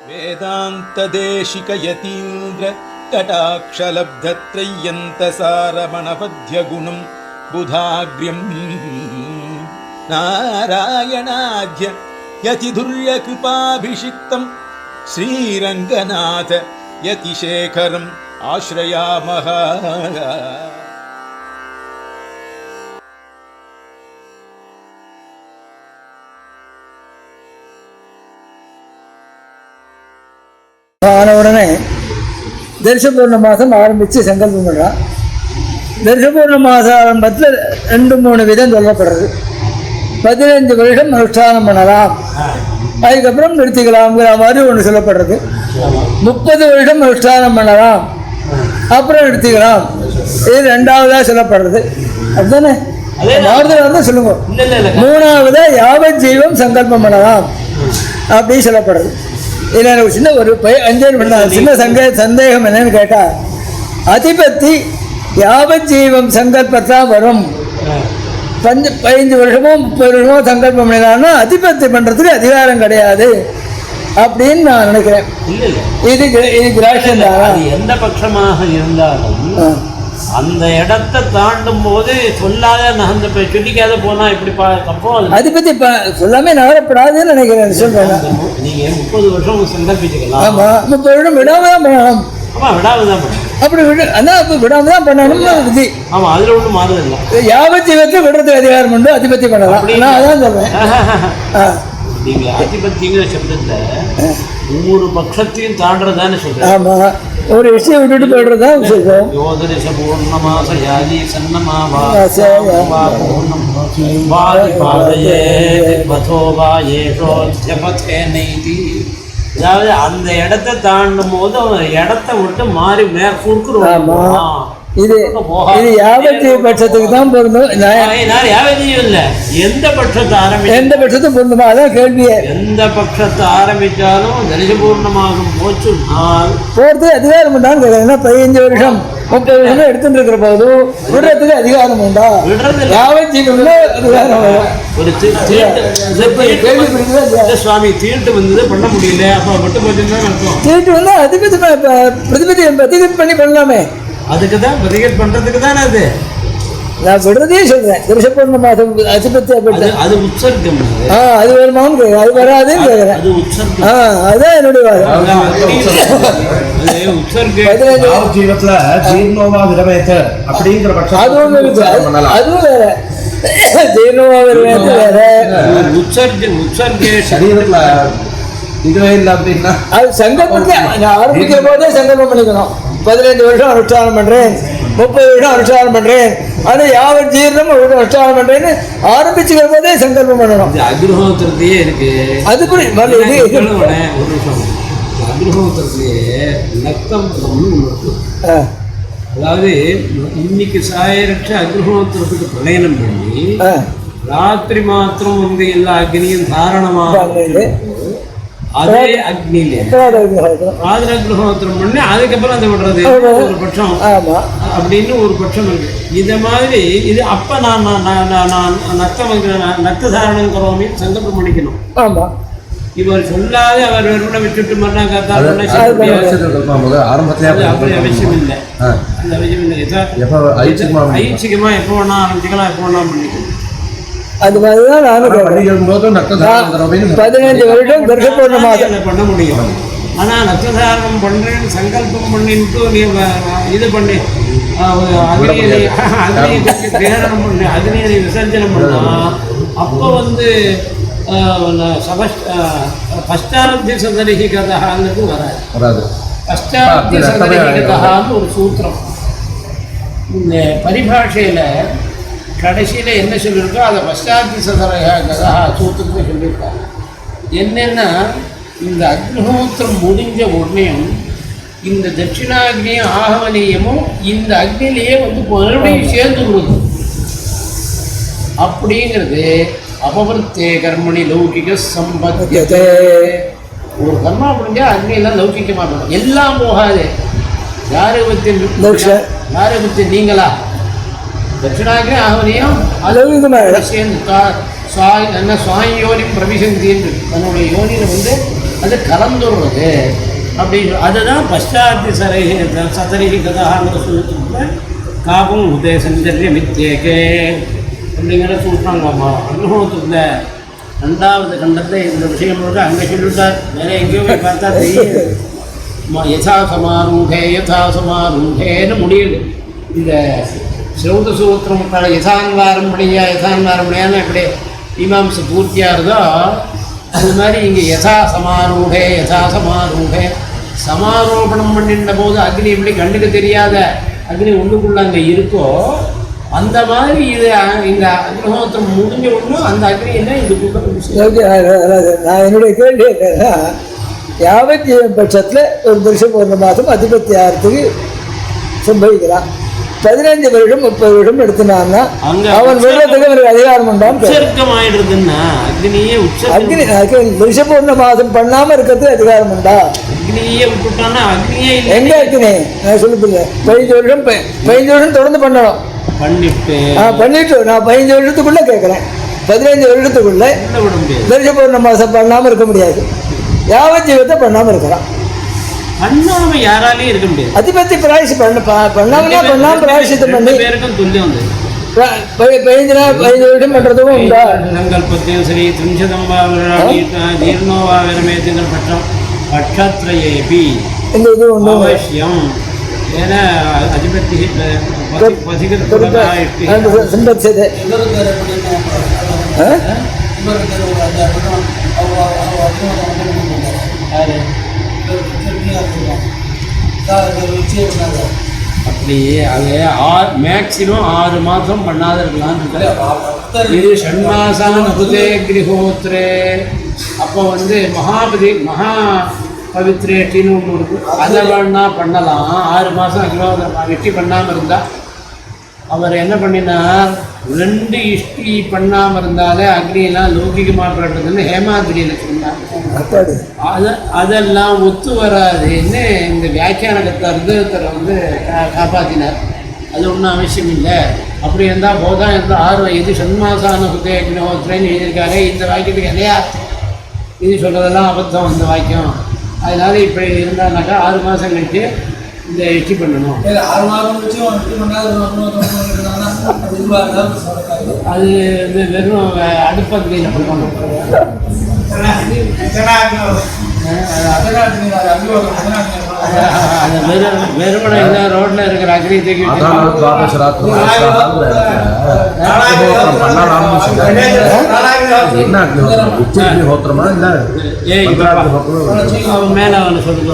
वेदान्तदेशिकयतीन्द्र कटाक्षलब्धत्रय्यन्तसारमणपद्यगुणं बुधाग्र्यं नारायणाद्य यतिधुर्यकृपाभिषिक्तं श्रीरङ्गनाथ यतिशेखरम् आश्रयामः. உடனே தரிசபூர்ண மாதம் ஆரம்பித்து சங்கல்பம் பண்ணுறான். தரிசபூர்ண மாதம் ஆரம்பத்தில் 2-3 விதம் சொல்லப்படுறது. 15 வருஷம் அனுஷ்டானம் பண்ணலாம், அதுக்கப்புறம் நிறுத்திக்கலாம்ங்கிற மாதிரி ஒன்று சொல்லப்படுறது. 30 வருஷம் அனுஷ்டானம் பண்ணலாம், அப்புறம் நிறுத்திக்கலாம், இது 2வதாக சொல்லப்படுறது. அதுதானே மாறுதல் சொல்லுங்க. 3வதாக யாவத் ஜீவம் சங்கல்பம் பண்ணலாம் அப்படின்னு சொல்லப்படுறது. இதில் எனக்கு சின்ன ஒரு 5 பண்ண சின்ன சந்தேகம் என்னன்னு கேட்டால், அதிபத்தி யாவத் ஜீவம் சங்கல்பத்தான் வரும். 15 வருஷமோ 30 வருஷமோ சங்கல்பம் பண்ணினான்னா அதிபத்தி பண்ணுறதுக்கு அதிகாரம் கிடையாது அப்படின்னு நான் நினைக்கிறேன். இது கிராஷன் தான். எந்த பட்சமாக இருந்தாலும் அந்த இடத்தை தாண்டும் போது சொல்லாத நகர்ந்த சொல்லிக்காத போனா எப்படி தப்போ அதை பத்தி சொல்லாமே நகரப்படாதுன்னு நினைக்கிறேன். சொல்றேன், நீங்க 30 வருஷம் சங்கல்பிச்சுக்கலாம். ஆமா, 30 வருஷம் விடாம தான் பண்ணணும். ஆமா, விடாம தான் பண்ணணும். அப்படி அதான் அப்ப விடாம தான் பண்ணணும்னு விதி. ஆமா, அதுல ஒன்றும் மாறுதல் இல்லை. யாவத் ஜீவத்தை விடுறதுக்கு அதிகாரம் உண்டு, அதிபத்தி பண்ணலாம். நான் அதான் சொல்றேன். நீங்க அதிபத்திங்கிற சப்தத்தை ஒவ்வொரு பட்சத்தையும் தாண்டதானே சொல்றேன். ஆமா, ஒரு விஷயம் விட்டுட்டு போயிடுறதா சொல்றோம். யோதரிச பூர்ணமாச யாதி சன்னமாவா அதாவது அந்த இடத்தை தாண்டும் போது அவன் இடத்த விட்டு மாறி மேற்கூர்க்குறோம். இது யாவத்திய பட்சத்துக்கு தான் பொருந்தும். எந்த பட்சத்தை எந்த பட்சத்தும் பொருந்துமா? அதான் கேள்வியே. எந்த பட்சத்தை ஆரம்பிச்சாலும் தரிசபூர்ணமாகும் போறதுக்கு அதிகாரம் உண்டான்னு கேட்கறேன். 15 வருஷம் 30 வருஷம் எடுத்துட்டு இருக்கிற போது விடுறதுக்கு அதிகாரம் உண்டா? யாவத் ஜீவன்ல அதிகாரம் ஒரு கேள்வி சுவாமி தீர்ட்டு வந்தது பண்ண முடியல, அப்ப மட்டும் தீர்ட்டு வந்து அதிபதி பிரதிபதி பண்ணி பண்ணலாமே. அதுக்கு தான் பிரதிகட் பண்றதுக்கு தானே அது நான் விடுறதே சொல்றேன். தரிசபூர்ண மாதம் அதிபத்தி அது உற்சர்க்கம். அது வருமானு கேட்குறேன், அது வராதுன்னு கேட்குறேன். அதுதான் என்னுடைய வாதம். அதுவும் வேற. ஜீர்ணோவா வேற, இதுவே இல்லை அப்படின்னா அது சங்கல்பத்தை ஆரம்பிக்கிற போதே சங்கல்பம் பண்ணிக்கணும். 15 வருஷம் அனுஷ்டானம் பண்ணுறேன், 30 வருஷம் அனுஷ்டானம் பண்ணுறேன், ஆனால் யாவத் ஜீர்ணம் அனுஷ்டானம் பண்ணுறேன்னு ஆரம்பிச்சுக்கிற போதே சங்கல்பம் பண்ணணும். அக்னிஹோத்திரத்தையே இருக்கு. அது கூட ஒரு நிமிஷம். அக்னிஹோத்திரத்திலேயே நக்தம் அதாவது இன்னைக்கு சாயரட்ச அக்னிஹோத்திரத்துக்கு பிரளயனம் பண்ணி ராத்திரி மாத்திரம் வந்து எல்லா அக்னியும் தாரணமாக அதே அக்னியிலே ஆதிரக்னிஹோத்திரம் பண்ணி அதுக்கப்புறம் அதை விடுறது ஒரு பட்சம் அப்படின்னு ஒரு பட்சம் இருக்கு. இதை மாதிரி இது அப்ப நான் நக்த தாரணம் கரோமி சங்கல்பம் பண்ணிக்கணும். ஆமா, இவர் சொல்லாத அவர் வெறுமனை விட்டுட்டு மறுநாள் காத்தாலும் அப்படி அவசியம் இல்லை. அந்த அவசியம் இல்லை. ஐச்சிகமா எப்போ வேணா ஆரம்பிச்சுக்கலாம், எப்போ வேணா பண்ணிக்கணும். அது மாதிரிதான் நானும் 15 வருஷம் தரிசபூர்ண மாதம் பண்ண முடியும். ஆனால் நக்ததாரணம் பண்ணுறேன்னு சங்கல்பம் பண்ணிட்டு நீ இது பண்ணி அக்னியை கிரகணம் பண்ணி அக்னியை விசர்ஜனம் பண்ணால் அப்போ வந்து பஷ்டாப்தி சதரிகி கதாங்கிறது வராது. பஷ்டாப்தி சதரிகி கதான்னு ஒரு சூத்திரம் இந்த பரிபாஷையில் கடைசியில் என்ன சொல்லியிருக்கோ அதை பஷ்டாப்தி சதரகதா சூத்திரத்தை சொல்லியிருக்காங்க. என்னென்னா இந்த அக்னிஹோத்திரம் முடிஞ்ச உடனேயும் இந்த தட்சிணாக்னியும் ஆகவனியமும் இந்த அக்னிலேயே வந்து மறுபடியும் சேர்ந்து விடுது. அப்படிங்கிறது அபவர்த்தே கர்மணி லௌகிக சம்பத்தியதே. ஒரு கர்மா முடிஞ்சால் அக்னியெல்லாம் லௌகிக்கமாக போகும், எல்லாம் போகாது. யாரை பற்றி நீங்களா தட்சிணாக்னி ஆகவனியும் சேர்ந்து சுவாமி யோனி பிரவிசந்தி என்று தன்னுடைய யோனியில் வந்து அது கலந்துடுறது அப்படின்னு அதுதான் பశ్చాத்தி சதரிகி கதாங்கிற சூத்திரத்தில் காபம் உதய சஞ்சரிய மித்தேகே அப்படிங்கிற சூத்திரங்கம்மா அனுபவத்தில் 2வது கண்டத்தில் இந்த விஷயம் முழுக்க அங்கே சொல்லிட்டார். வேற எங்கேயோ போய் பார்த்தா தெரியும். யதா சமாரூகேன்னு முடியுது. இந்த ஸ்ரௌத சூத்திரம் யதான்வாரம் படியான்னு எப்படி மீமாம்சை பூர்த்தியாகிறதோ அது மாதிரி இங்கே யதா சமாரூகே சமாரோபணம் பண்ணிட்ட போது அக்னி எப்படி கண்ணுக்கு தெரியாத அக்னி ஒன்றுக்குள்ள அங்கே இருக்கோ அந்த மாதிரி இது இந்த அக்னிஹோத்திரம் முடிஞ்ச ஒன்றும் அந்த அக்னி என்ன இதுக்குள்ள. நான் என்னுடைய கேள்வி என்னன்னா, யாவத் ஜீவன் பட்சத்தில் ஒரு வருஷம் 1 மாதம் அதிபத்தி ஆகிறதுக்கு சம்பவிக்கிறான். 15 வருடம் 30 வருடம் எடுத்துனான்னா அவன் விடுறதுக்கு அவனுக்கு அதிகாரம் உண்டான்னு அக்னி வருஷம் 1 மாதம் பண்ணாமல் இருக்கிறதுக்கு அதிகாரம் உண்டா? எங்க அக்னி நான் சொல்லுங்க 15 வருஷம் தொடர்ந்து பண்ணணும். பண்ணிட்டு நான் 15 வருஷத்துக்குள்ள கேட்குறேன். 15 வருஷத்துக்குள்ள வருஷம் 1 மாதம் பண்ணாமல் இருக்க முடியாது. யாவத் ஜீவத்தை பண்ணாமல் இருக்கிறான். பண்ணாம யாராலையும் இருக்க முடியாது. அதிபத்தி பிராயசி பண்ணாம பிராயசித்தம் பண்ணி 15 வருஷம் பண்றதுக்கும் உண்டா? சங்கல்பத்தையும் சரி திரிம்சதம் ஜீர்ணோவாகரமேத்துங்கள் பட்சம் பட்சத்ரயேபி இந்த இது ஒன்று அவசியம். ஏன்னா அதிபத்தி சம்பத்சதே அப்படி அது மேக்சிமம் 6 மாதம் பண்ணாத இருக்கலான்னு இது ஷண்மாசான அபுதே கிரிஹோத்ரே. அப்போ வந்து மகா பவித்ரேட்டின்னு ஒன்று இருக்குது. அதை வேணா பண்ணலாம். 6 மாதம் அக்னிஹோத்திரம் வெற்றி பண்ணாமல் இருந்தால் அவர் என்ன பண்ணினார், 2 இஷ்டி பண்ணாமல் இருந்தாலே அக்னியெல்லாம் லௌகிகமாக பண்ணுறதுன்னு ஹேமாத்ரியில் சொன்னார். அதெல்லாம் ஒத்து வராதுன்னு இந்த வியாக்கியானகத்தை அர்த்தத்தை வந்து காப்பாற்றினார். அது ஒன்றும் அவசியம் இல்லை. அப்படி இருந்தால் போதான் இருந்தால் 6 இது சண்மாசான ஹுதே அக்னிஹோத்திரன்னு எழுதியிருக்காரு. இந்த வாக்கியத்துக்கு இல்லையா இது சொல்கிறதெல்லாம் அபத்தம் அந்த வாக்கியம். அதனால் இப்படி இருந்தாங்கனாக்கா 6 மாதம் கழிச்சு இந்த இஷ்டி பண்ணணும். 6 மாதம் கழிச்சு இஷ்டி அது வெறும் அடுப்பத்தில் பண்ணணும். வெறுமனை ரோட்ல இருக்கிற அக்னி தூக்கி மேல அவனை சொல்லுங்க.